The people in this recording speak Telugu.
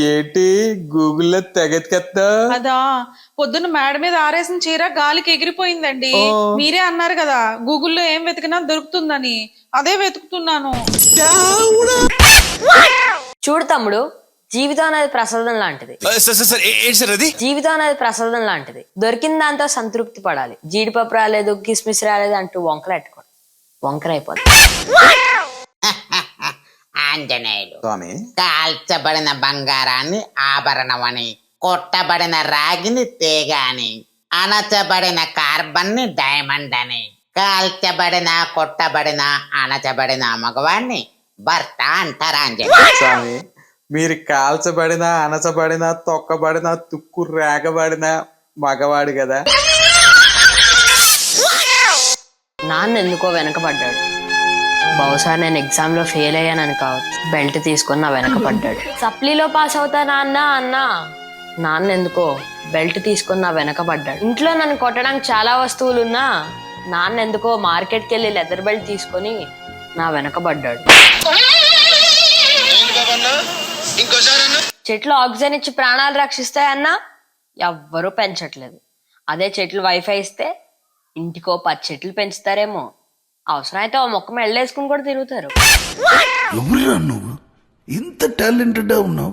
ఏంటి గూగుల్లో తెగెత్తుకెత్తా? అదా పొద్దున్న మేడ మీద ఆరేసిన చీర గాలికి ఎగిరిపోయిందండి. మీరే అన్నారు కదా గూగుల్లో ఏం వెతికినా దొరుకుతుందని, అదే వెతుకుతున్నాను. చూడు తమ్ముడు, జీవితం అనేది ప్రసాదం లాంటిది. జీవితం అనేది ప్రసాదం లాంటిది. దొరికిన దాంతో సంతృప్తి పడాలి. జీడిపప్పు రాలేదు, కిస్మిస్ రాలేదు అంటూ వంకరైపోతుంది. ఆంజనేయుడు స్వామి కాల్చబడిన బంగారాన్ని ఆభరణమని, కొట్టబడిన రాగిని తీగ అని, అణచబడిన కార్బన్ ని డైమండ్ అని, కాల్చబడిన కొట్టబడిన అణచబడిన మగవాణ్ణి భర్త అంటారు ఆంజనేయుడు. స్వామి మీరు కాల్చబడిన అనచబడిన తొక్కబడిన తుక్కు రేగబడిన మగవాడు కదా. నాన్న ఎందుకో వెనకబడ్డాడు. బహుశా నేను ఎగ్జామ్ లో ఫెయిల్ అయ్యానని కావచ్చు. బెల్ట్ తీసుకొని నా వెనకపడ్డాడు. సప్లీలో పాస్ అవుతా నాన్న అన్నా, నాన్న ఎందుకో బెల్ట్ తీసుకొని నా వెనకపడ్డాడు. ఇంట్లో నన్ను కొట్టడానికి చాలా వస్తువులున్నా నాన్న ఎందుకో మార్కెట్కి వెళ్ళి లెదర్ బెల్ట్ తీసుకొని నా వెనకబడ్డాడు. చెట్లు ఆక్సిజన్ ఇచ్చి ప్రాణాలు రక్షిస్తాయన్నా ఎవ్వరూ పెంచట్లేదు. అదే చెట్లు వైఫై ఇస్తే ఇంటికో 10 చెట్లు పెంచుతారేమో. అవసరమైతే ఓ మొక్క మెళ్ళేసుకుని కూడా తిరుగుతారు. ఎవరురా నువ్వు ఇంత టాలెంటెడ్ ఉన్నావు?